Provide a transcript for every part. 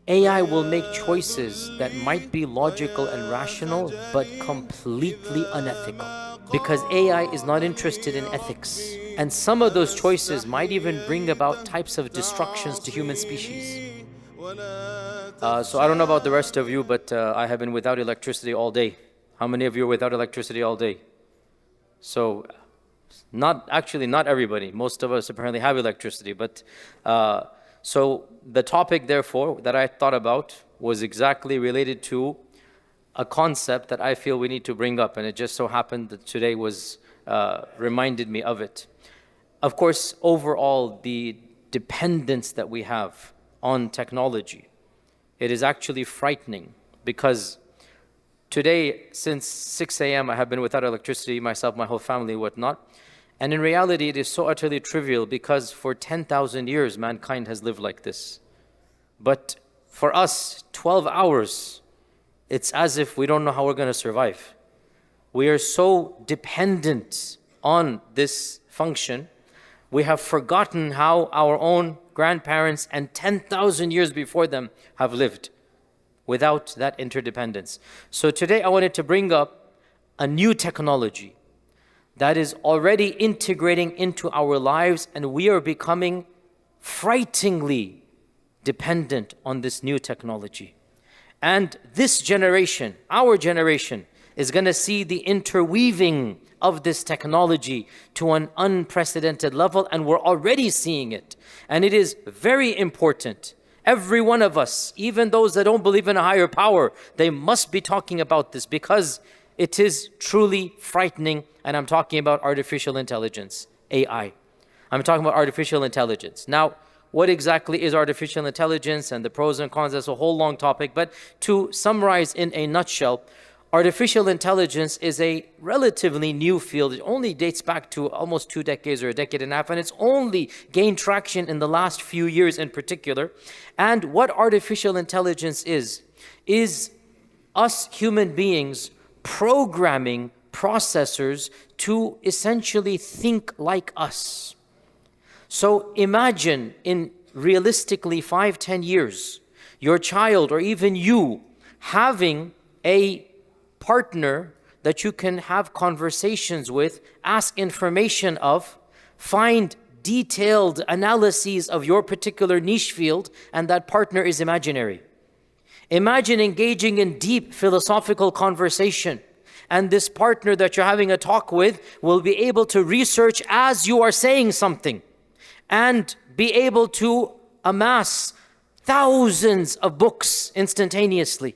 AI will make choices that might be logical and rational, but completely unethical. Because AI is not interested in ethics. And some of those choices might even bring about types of destructions to human species. So I don't know about the rest of you, but I have been without electricity all day. How many of you are without electricity all day? So not everybody. Most of us apparently have electricity, but so the topic, therefore, that I thought about was exactly related to a concept that I feel we need to bring up, and it just so happened that today was reminded me of it. Of course, overall, the dependence that we have on technology, it is actually frightening, because today, since 6 a.m., I have been without electricity, myself, my whole family, whatnot. And in reality, it is so utterly trivial, because for 10,000 years, mankind has lived like this. But for us, 12 hours, it's as if we don't know how we're going to survive. We are so dependent on this function, we have forgotten how our own grandparents and 10,000 years before them have lived without that interdependence. So today I wanted to bring up a new technology that is already integrating into our lives, and we are becoming frighteningly dependent on this new technology. And this generation, our generation, is going to see the interweaving of this technology to an unprecedented level, and we're already seeing it. And it is very important. Every one of us, even those that don't believe in a higher power, they must be talking about this, because it is truly frightening. And I'm talking about artificial intelligence, AI. I'm talking about artificial intelligence. Now, what exactly is artificial intelligence and the pros and cons? That's a whole long topic. But to summarize in a nutshell, artificial intelligence is a relatively new field. It only dates back to almost 2 decades or a decade and a half, and it's only gained traction in the last few years in particular. And what artificial intelligence is us human beings programming processors to essentially think like us. So imagine, in realistically 5-10 years, your child or even you having a partner that you can have conversations with, ask information of, find detailed analyses of your particular niche field, and that partner is imaginary. Imagine engaging in deep philosophical conversation, and this partner that you're having a talk with will be able to research as you are saying something and be able to amass thousands of books instantaneously.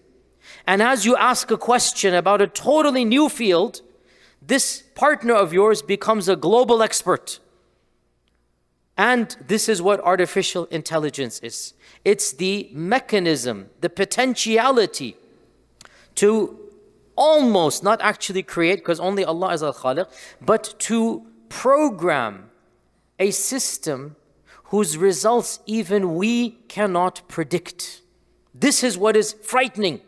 And as you ask a question about a totally new field, this partner of yours becomes a global expert. And this is what artificial intelligence is. It's the mechanism, the potentiality to almost, not actually create, because only Allah is al-Khaliq, but to program a system whose results even we cannot predict. This is what is frightening.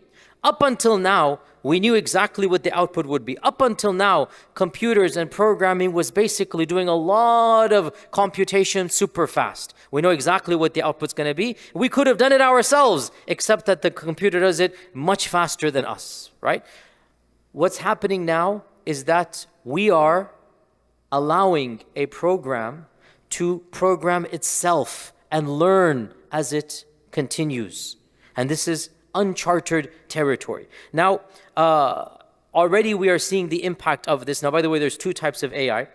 Up until now, we knew exactly what the output would be. Up until now, computers and programming was basically doing a lot of computation super fast. We know exactly what the output's going to be. We could have done it ourselves, except that the computer does it much faster than us, right? What's happening now is that we are allowing a program to program itself and learn as it continues. And this is uncharted territory. Now, already we are seeing the impact of this. Now, by the way, there's 2 types of AI.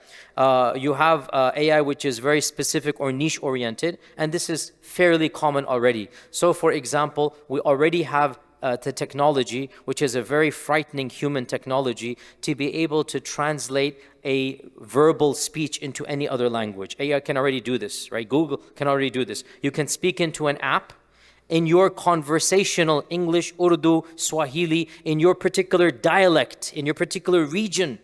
You have AI which is very specific or niche oriented, and this is fairly common already. So, for example, we already have the technology, which is a very frightening human technology, to be able to translate a verbal speech into any other language. AI can already do this, right? Google can already do this. You can speak into an app in your conversational English, Urdu, Swahili, in your particular dialect, in your particular region.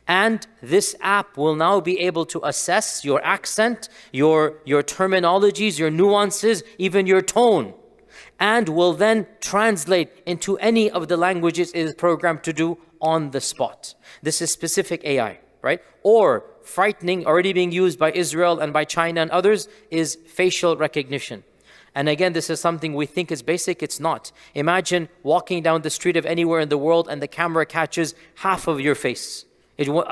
And this app will now be able to assess your accent, your terminologies, your nuances, even your tone, and will then translate into any of the languages it is programmed to do on the spot. This is specific AI, right? Or frightening, already being used by Israel and by China and others, is facial recognition. And again, this is something we think is basic, it's not. Imagine walking down the street of anywhere in the world and the camera catches half of your face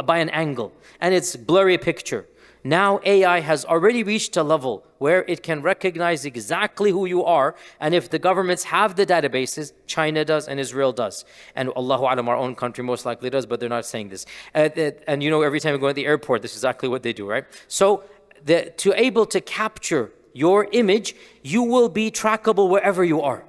by an angle, and it's blurry picture. Now AI has already reached a level where it can recognize exactly who you are, and if the governments have the databases, China does and Israel does. And Allahu Alam, our own country most likely does, but they're not saying this. And you know, every time you go to the airport, this is exactly what they do, right? So to able to capture your image, you will be trackable wherever you are.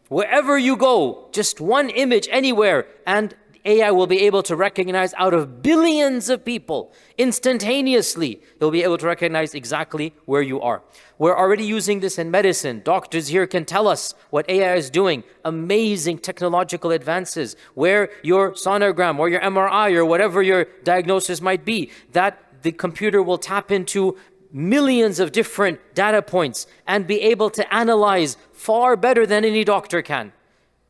Wherever you go, just one image anywhere, and AI will be able to recognize out of billions of people instantaneously. They'll be able to recognize exactly where you are. We're already using this in medicine. Doctors here can tell us what AI is doing. Amazing technological advances where your sonogram or your MRI or whatever your diagnosis might be, that the computer will tap into millions of different data points and be able to analyze far better than any doctor can.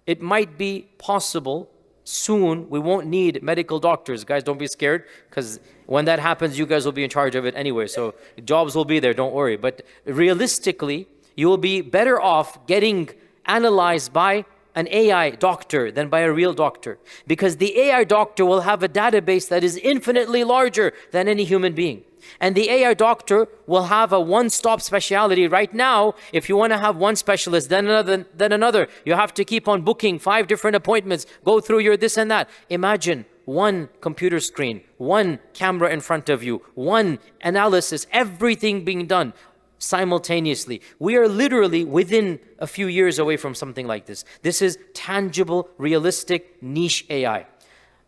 It might be possible soon we won't need medical doctors. Guys, don't be scared, because when that happens, you guys will be in charge of it anyway. So jobs will be there, don't worry. But realistically, you will be better off getting analyzed by an AI doctor than by a real doctor, because the AI doctor will have a database that is infinitely larger than any human being. And the AI doctor will have a one-stop specialty. Right now, if you want to have one specialist, then another, you have to keep on booking 5 different appointments, go through your this and that. Imagine one computer screen, one camera in front of you, one analysis, everything being done simultaneously. We are literally within a few years away from something like this. This is tangible, realistic, niche AI.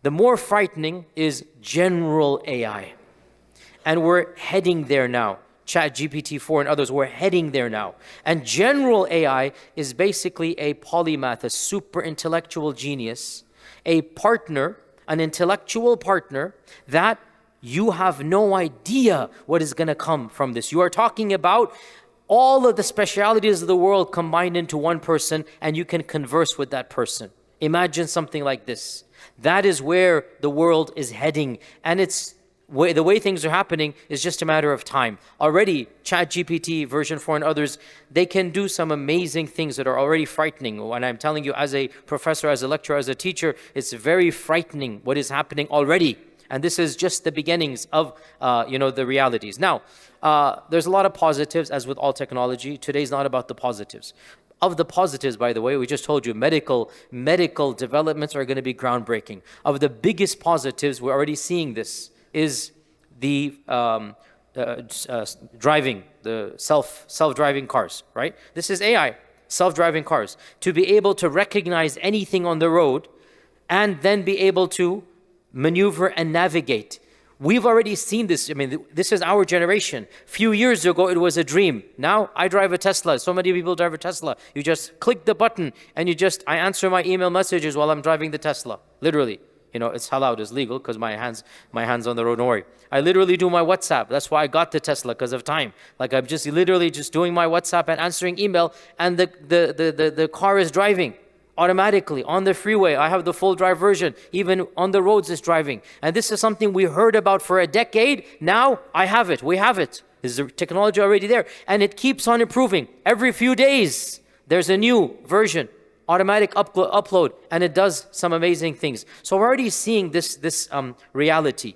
The more frightening is general AI. And we're heading there now. ChatGPT-4 and others, we're heading there now. And general AI is basically a polymath, a super intellectual genius, a partner, an intellectual partner that you have no idea what is going to come from this. You are talking about all of the specialities of the world combined into one person, and you can converse with that person. Imagine something like this. That is where the world is heading, and the way things are happening is just a matter of time. Already, ChatGPT version 4 and others, they can do some amazing things that are already frightening. And I'm telling you, as a professor, as a lecturer, as a teacher, it's very frightening what is happening already. And this is just the beginnings of the realities. Now, there's a lot of positives, as with all technology. Today's not about the positives. Of the positives, by the way, we just told you medical developments are going to be groundbreaking. Of the biggest positives, we're already seeing this, is the driving, the self-driving cars, right? This is AI, self-driving cars. To be able to recognize anything on the road and then be able to maneuver and navigate. We've already seen this. I mean, this is our generation. Few years ago, it was a dream. Now, I drive a Tesla. So many people drive a Tesla. You just click the button and I answer my email messages while I'm driving the Tesla. Literally. You know, it's halal, it's legal, because my hands on the road, don't worry. I literally do my WhatsApp. That's why I got the Tesla, because of time. Like, I'm just literally just doing my WhatsApp and answering email, and the car is driving automatically on the freeway. I have the full drive version. Even on the roads, it's driving. And this is something we heard about for a decade. Now, I have it. We have it. There's the technology already there. And it keeps on improving. Every few days, there's a new version. Automatic upload, and it does some amazing things. So we're already seeing this reality.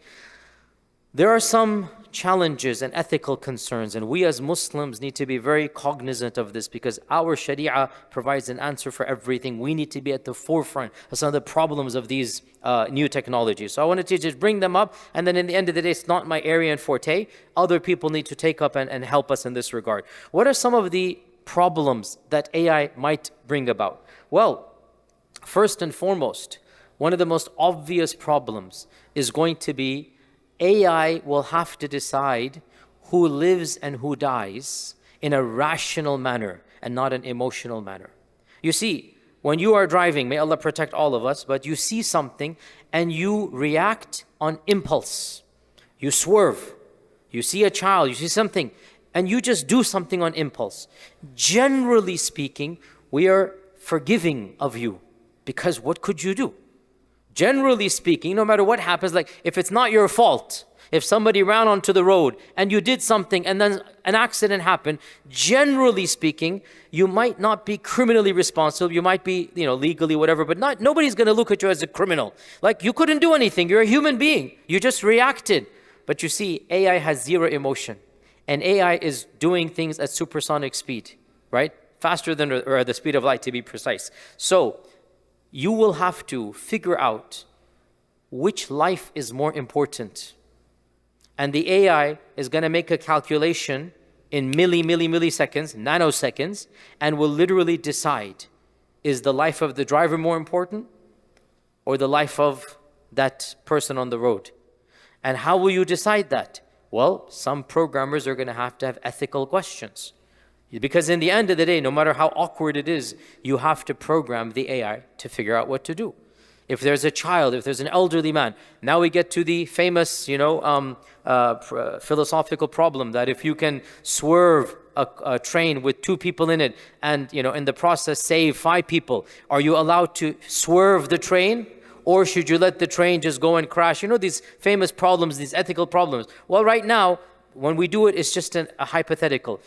There are some challenges and ethical concerns, and we as Muslims need to be very cognizant of this, because our Sharia provides an answer for everything. We need to be at the forefront of some of the problems of these new technologies. So I wanted to just bring them up, and then in the end of the day, it's not my area and forte. Other people need to take up and help us in this regard. What are some of the problems that AI might bring about? Well, first and foremost, one of the most obvious problems is going to be AI will have to decide who lives and who dies in a rational manner and not an emotional manner. You see, when you are driving, may Allah protect all of us, but you see something and you react on impulse. You swerve. You see a child, you see something, and you just do something on impulse. Generally speaking, we are forgiving of you, because what could you do? Generally speaking, no matter what happens, like if it's not your fault, If somebody ran onto the road and you did something and then an accident happened, generally speaking, you might not be criminally responsible. You might be, legally whatever, but nobody's going to look at you as a criminal. Like, you couldn't do anything. You're a human being. You just reacted. But you see, AI has zero emotion. And AI is doing things at supersonic speed, right? Faster than or the speed of light, to be precise. So you will have to figure out which life is more important. And the AI is going to make a calculation in milliseconds, nanoseconds, and will literally decide, is the life of the driver more important or the life of that person on the road? And how will you decide that? Well, some programmers are going to have ethical questions. Because in the end of the day, no matter how awkward it is, you have to program the AI to figure out what to do. If there's a child, if there's an elderly man, now we get to the famous, philosophical problem that if you can swerve a train with 2 people in it and, in the process save 5 people, are you allowed to swerve the train? Or should you let the train just go and crash? These famous problems, these ethical problems. Well, right now, when we do it, it's just a hypothetical.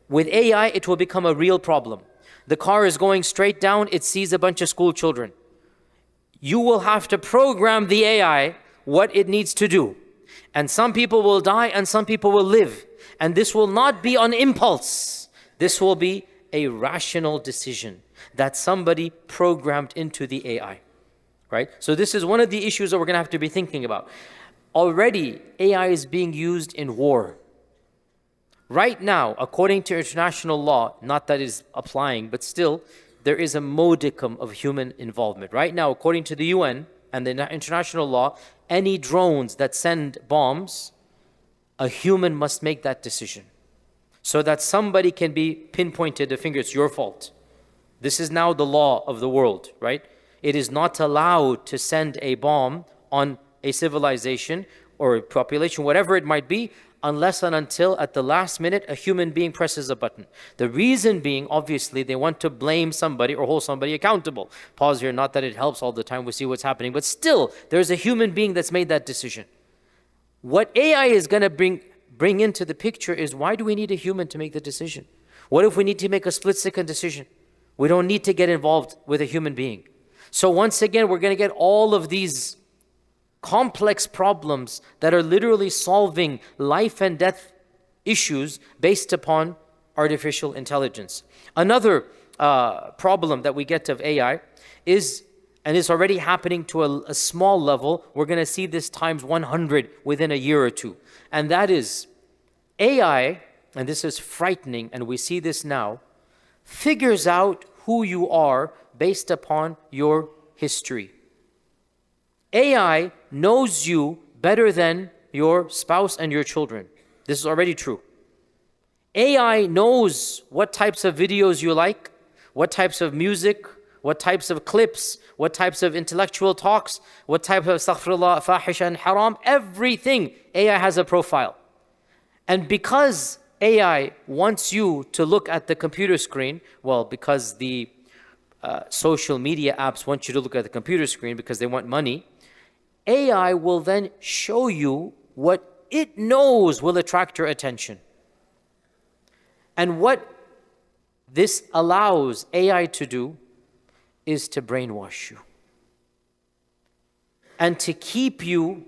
With AI, it will become a real problem. The car is going straight down, it sees a bunch of school children. You will have to program the AI what it needs to do. And some people will die and some people will live. And this will not be on impulse. This will be a rational decision that somebody programmed into the AI. Right? So this is one of the issues that we're going to have to be thinking about. Already, AI is being used in war. Right now, according to international law, not that is applying, but still, there is a modicum of human involvement. Right now, according to the UN and the international law, any drones that send bombs, a human must make that decision. So that somebody can be pinpointed, the finger, it's your fault. This is now the law of the world, right? It is not allowed to send a bomb on a civilization or a population, whatever it might be, unless and until at the last minute a human being presses a button. The reason being, obviously, they want to blame somebody or hold somebody accountable. Pause here, not that it helps all the time, we see what's happening, but still, there's a human being that's made that decision. What AI is going to bring into the picture is, why do we need a human to make the decision? What if we need to make a split-second decision? We don't need to get involved with a human being. So once again, we're going to get all of these complex problems that are literally solving life and death issues based upon artificial intelligence. Another problem that we get of AI is, and it's already happening to a small level, we're going to see this times 100 within a year or two. And that is AI, and this is frightening, and we see this now, figures out who you are based upon your history. AI knows you better than your spouse and your children. This is already true. AI knows what types of videos you like, what types of music, what types of clips, what types of intellectual talks, what type of astaghfirullah, fahisha and haram, everything. AI has a profile. And because AI wants you to look at the computer screen, well, because the social media apps want you to look at the computer screen because they want money, AI will then show you what it knows will attract your attention. And what this allows AI to do is to brainwash you and to keep you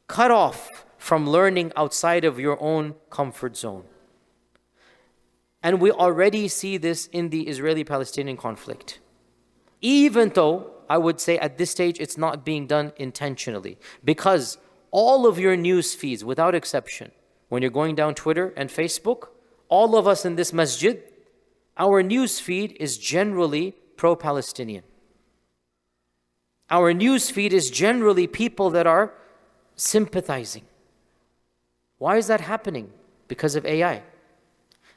cut off from learning outside of your own comfort zone. And we already see this in the Israeli-Palestinian conflict. Even though I would say at this stage it's not being done intentionally, because all of your news feeds, without exception, when you're going down Twitter and Facebook, all of us in this masjid, our news feed is generally pro-Palestinian. Our news feed is generally people that are sympathizing. Why is that happening? Because of AI.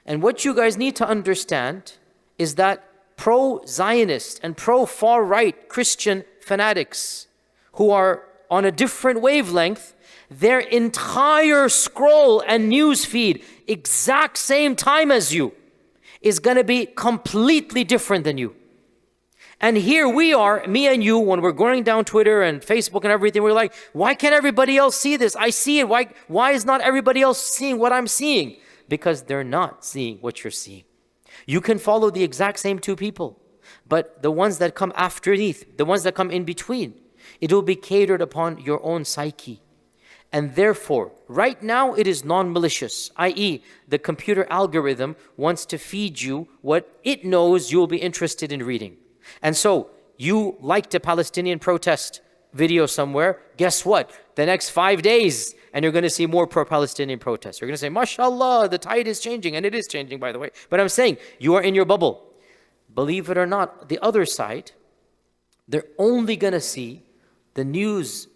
And what you guys need to understand is that pro-Zionist and pro-far-right Christian fanatics who are on a different wavelength, their entire scroll and news feed, exact same time as you, is going to be completely different than you. And here we are, me and you, when we're going down Twitter and Facebook and everything, we're like, why can't everybody else see this? I see it. Why is not everybody else seeing what I'm seeing? Because they're not seeing what you're seeing. You can follow the exact same two people, but the ones that come afterneath, the ones that come in between, it will be catered upon your own psyche. And therefore, right now it is non-malicious, i.e. the computer algorithm wants to feed you what it knows you'll be interested in reading. And so, you liked a Palestinian protest video somewhere, guess what? The next 5 days, and you're going to see more pro-Palestinian protests. You're going to say, mashallah, the tide is changing, and it is changing, by the way. But I'm saying, you are in your bubble. Believe it or not, the other side, they're only going to see the news,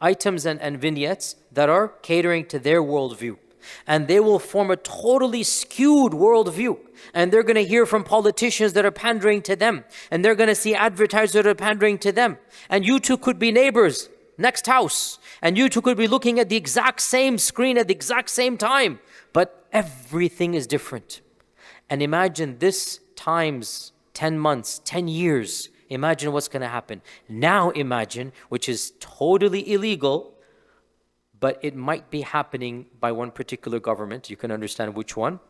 items and vignettes that are catering to their worldview. And they will form a totally skewed worldview. And they're going to hear from politicians that are pandering to them. And they're going to see advertisers that are pandering to them. And you two could be neighbors, next house. And you two could be looking at the exact same screen at the exact same time. But everything is different. And imagine this times 10 months, 10 years. Imagine what's going to happen. Now imagine, which is totally illegal, but it might be happening by one particular government. You can understand which one.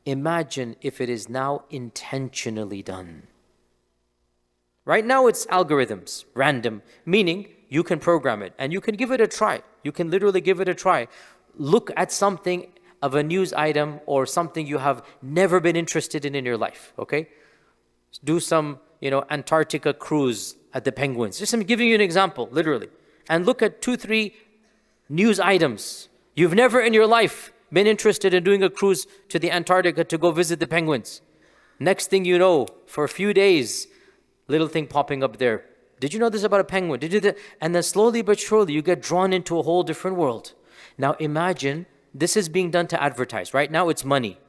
Imagine if it is now intentionally done. Right now it's algorithms, random, meaning you can program it and you can give it a try. You can literally give it a try. Look at something of a news item or something you have never been interested in your life, okay? Do some, Antarctica cruise at the penguins. Just I'm giving you an example, literally. And look at 2-3 news items. You've never in your life been interested in doing a cruise to the Antarctica to go visit the penguins. Next thing you know, for a few days, little thing popping up there. Did you know this about a penguin? Did you do that? And then slowly but surely you get drawn into a whole different world. Now imagine this is being done to advertise. Right now it's money.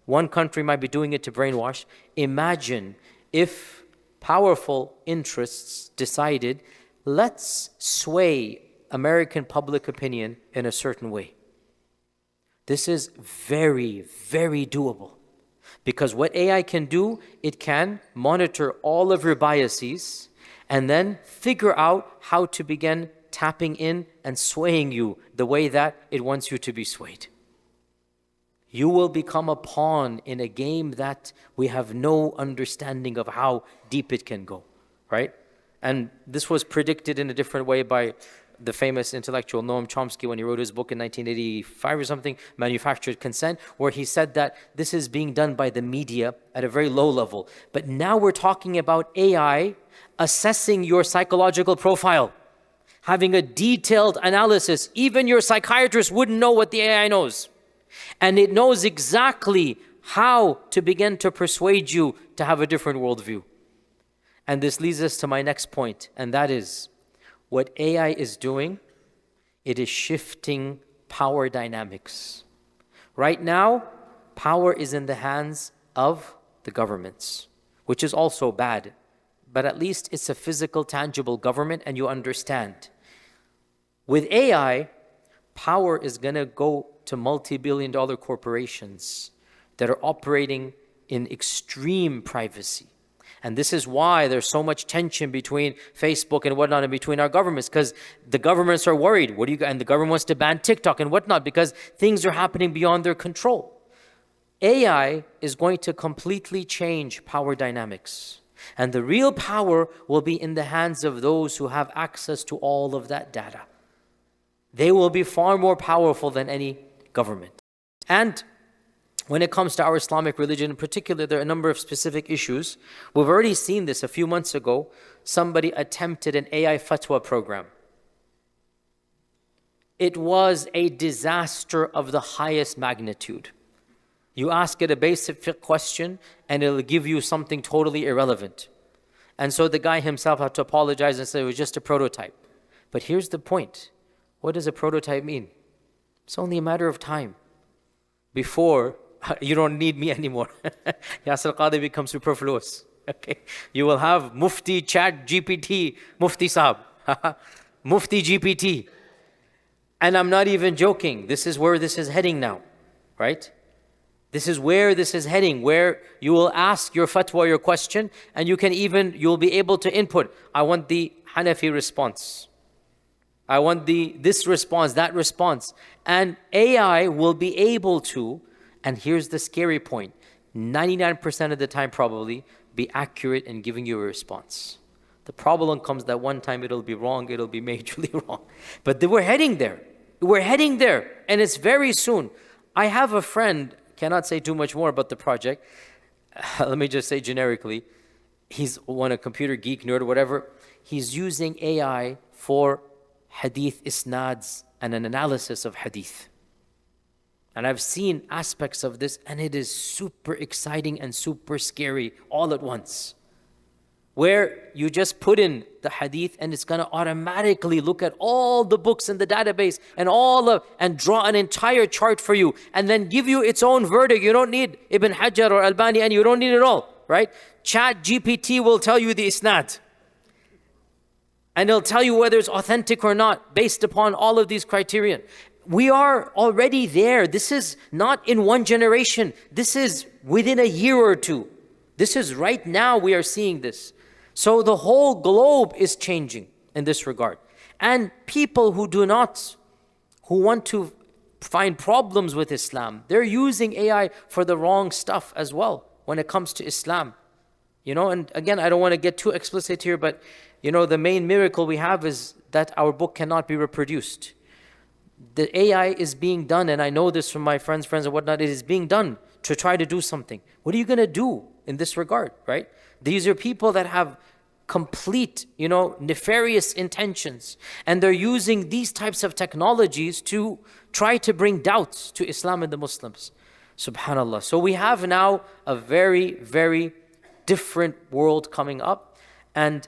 One country might be doing it to brainwash. Imagine if powerful interests decided, let's sway American public opinion in a certain way. This is very, very doable. Because what AI can do, it can monitor all of your biases and then figure out how to begin tapping in and swaying you the way that it wants you to be swayed. You will become a pawn in a game that we have no understanding of how deep it can go, right? And this was predicted in a different way by the famous intellectual Noam Chomsky when he wrote his book in 1985 or something, Manufactured Consent, where he said that this is being done by the media at a very low level. But now we're talking about AI assessing your psychological profile, having a detailed analysis. Even your psychiatrist wouldn't know what the AI knows. And it knows exactly how to begin to persuade you to have a different worldview. And this leads us to my next point, and that is, what AI is doing, it is shifting power dynamics. Right now, power is in the hands of the governments, which is also bad. But at least it's a physical, tangible government, and you understand. With AI, power is going to go to multi-billion-dollar corporations that are operating in extreme privacy. And this is why there's so much tension between Facebook and whatnot and between our governments, because the governments are worried. And the government wants to ban TikTok and whatnot because things are happening beyond their control. AI is going to completely change power dynamics. And the real power will be in the hands of those who have access to all of that data. They will be far more powerful than any government. And when it comes to our Islamic religion in particular, there are a number of specific issues. We've already seen this a few months ago. Somebody attempted an AI fatwa program. It was a disaster of the highest magnitude. You ask it a basic fiqh question and it'll give you something totally irrelevant. And so the guy himself had to apologize and say it was just a prototype. But here's the point. What does a prototype mean? It's only a matter of time before you don't need me anymore. Yasir Qadhi becomes superfluous. Okay, you will have Mufti Chat GPT, Mufti Saab, Mufti GPT. And I'm not even joking. This is where this is heading now, right? This is where this is heading, where you will ask your fatwa, your question, and you'll be able to input. I want the Hanafi response. I want this response, that response. And AI will be able to, and here's the scary point, 99% of the time probably, be accurate in giving you a response. The problem comes that one time it'll be wrong, it'll be majorly wrong. But we're heading there. We're heading there, and it's very soon. I have a friend, cannot say too much more about the project. Let me just say generically, he's a computer geek, nerd, or whatever. He's using AI for hadith isnads and an analysis of hadith. And I've seen aspects of this, and it is super exciting and super scary all at once. Where you just put in the hadith and it's going to automatically look at all the books in the database and draw an entire chart for you and then give you its own verdict. You don't need Ibn Hajar or Albani, and you don't need it all, right? Chat GPT will tell you the isnad. And it'll tell you whether it's authentic or not based upon all of these criterion. We are already there. This is not in one generation. This is within a year or two. This is right now we are seeing this. So the whole globe is changing in this regard. And people who want to find problems with Islam, they're using AI for the wrong stuff as well when it comes to Islam. And again, I don't want to get too explicit here, but the main miracle we have is that our book cannot be reproduced. The AI is being done, and I know this from my friends and whatnot, it is being done to try to do something. What are you going to do in this regard, right? These are people that have complete, nefarious intentions. And they're using these types of technologies to try to bring doubts to Islam and the Muslims. Subhanallah. So we have now a very, very different world coming up. And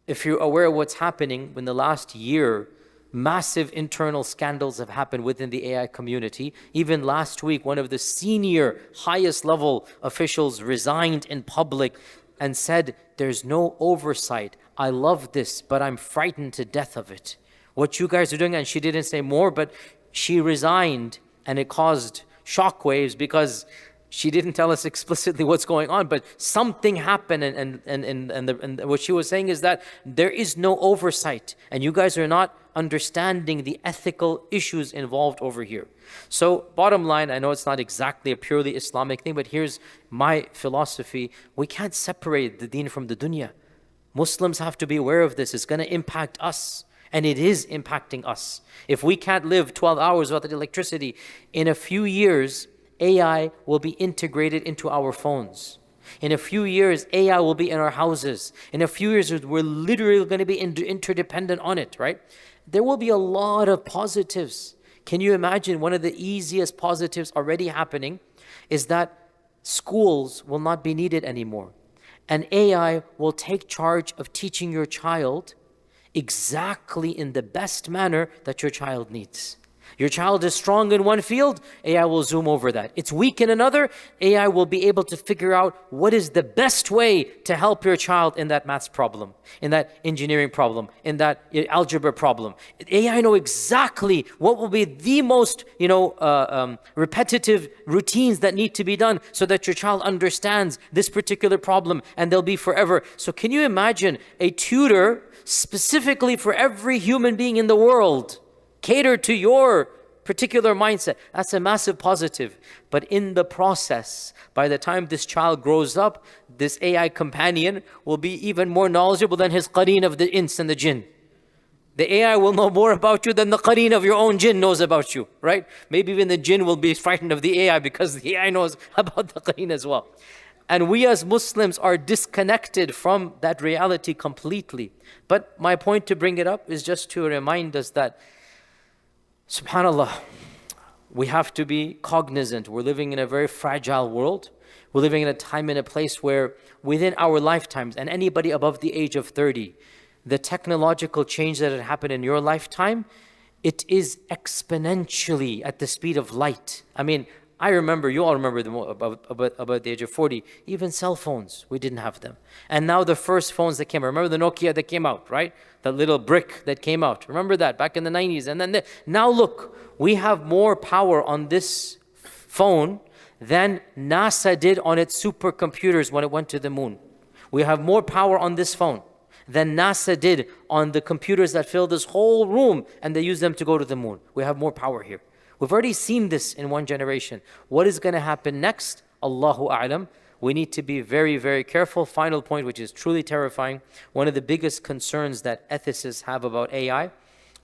if you're aware of what's happening in the last year, massive internal scandals have happened within the AI community. Even last week, one of the senior, highest level officials resigned in public and said, there's no oversight. I love this, but I'm frightened to death of it. What you guys are doing, and she didn't say more, but she resigned, and it caused shockwaves because she didn't tell us explicitly what's going on, but something happened, and what she was saying is that there is no oversight, and you guys are not understanding the ethical issues involved over here. So bottom line, I know it's not exactly a purely Islamic thing, but here's my philosophy. We can't separate the deen from the dunya. Muslims have to be aware of this. It's going to impact us, and it is impacting us. If we can't live 12 hours without electricity, in a few years, AI will be integrated into our phones. In a few years, AI will be in our houses. In a few years, we're literally going to be interdependent on it, right? There will be a lot of positives. Can you imagine one of the easiest positives already happening is that schools will not be needed anymore. And AI will take charge of teaching your child exactly in the best manner that your child needs. Your child is strong in one field, AI will zoom over that. It's weak in another, AI will be able to figure out what is the best way to help your child in that maths problem, in that engineering problem, in that algebra problem. AI know exactly what will be the most, repetitive routines that need to be done so that your child understands this particular problem, and they'll be forever. So can you imagine a tutor specifically for every human being in the world, cater to your particular mindset? That's a massive positive. But in the process, by the time this child grows up, this AI companion will be even more knowledgeable than his qareen of the ins and the jinn. The AI will know more about you than the qareen of your own jinn knows about you, right? Maybe even the jinn will be frightened of the AI because the AI knows about the qareen as well. And we as Muslims are disconnected from that reality completely. But my point to bring it up is just to remind us that SubhanAllah, we have to be cognizant. We're living in a very fragile world. We're living in a time and a place where within our lifetimes, and anybody above the age of 30, the technological change that had happened in your lifetime, it is exponentially at the speed of light. I mean, I remember, you all remember about the age of 40, even cell phones, we didn't have them. And now the first phones that came out, remember the Nokia that came out, right? That little brick that came out. Remember that back in the 90s? And then now look, we have more power on this phone than NASA did on its supercomputers when it went to the moon. We have more power on this phone than NASA did on the computers that fill this whole room and they use them to go to the moon. We have more power here. We've already seen this in one generation. What is going to happen next? Allahu A'lam. We need to be very, very careful. Final point, which is truly terrifying. One of the biggest concerns that ethicists have about AI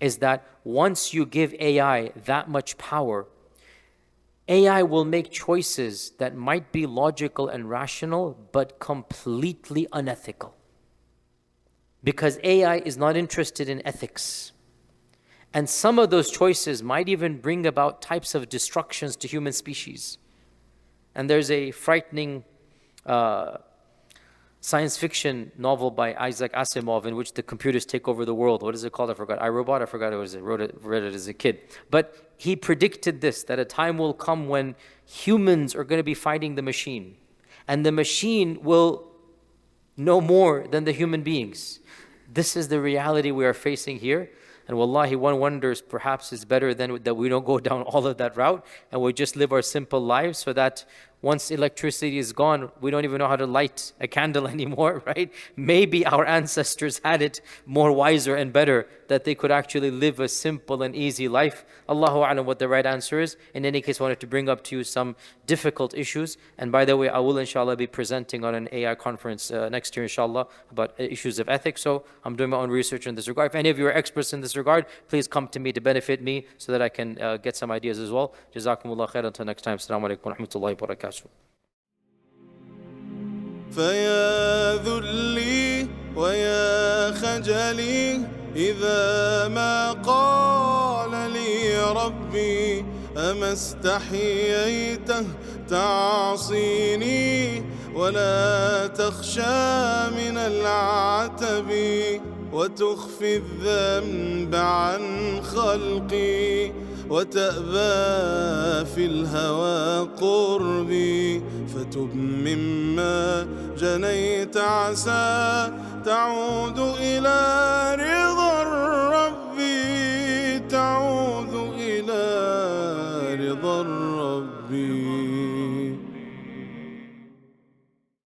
is that once you give AI that much power, AI will make choices that might be logical and rational, but completely unethical. Because AI is not interested in ethics. And some of those choices might even bring about types of destructions to human species. And there's a frightening science fiction novel by Isaac Asimov in which the computers take over the world. What is it called? I forgot. iRobot? I forgot it. Read it as a kid. But he predicted this, that a time will come when humans are going to be fighting the machine. And the machine will know more than the human beings. This is the reality we are facing here. And wallahi, one wonders perhaps it's better than that we don't go down all of that route and we just live our simple lives, so that once electricity is gone, we don't even know how to light a candle anymore, right? Maybe our ancestors had it more wiser and better, that they could actually live a simple and easy life. Allahu A'lam what the right answer is. In any case, I wanted to bring up to you some difficult issues. And by the way, I will inshallah be presenting on an AI conference next year inshallah about issues of ethics. So I'm doing my own research in this regard. If any of you are experts in this regard, please come to me to benefit me so that I can get some ideas as well. Jazakumullah khair. Until next time. Assalamu alaikum wa rahmatullahi wa barakatuh. فيا ذلي ويا خجلي إذا ما قال لي ربي أما استحييته تعصيني ولا تخشى من العتب وتخفي الذنب عن خلقي وتأبى في الهوى قربي فتب مما جنيت عسى تعود إلى رضا الرب تعود إلى رضا الرب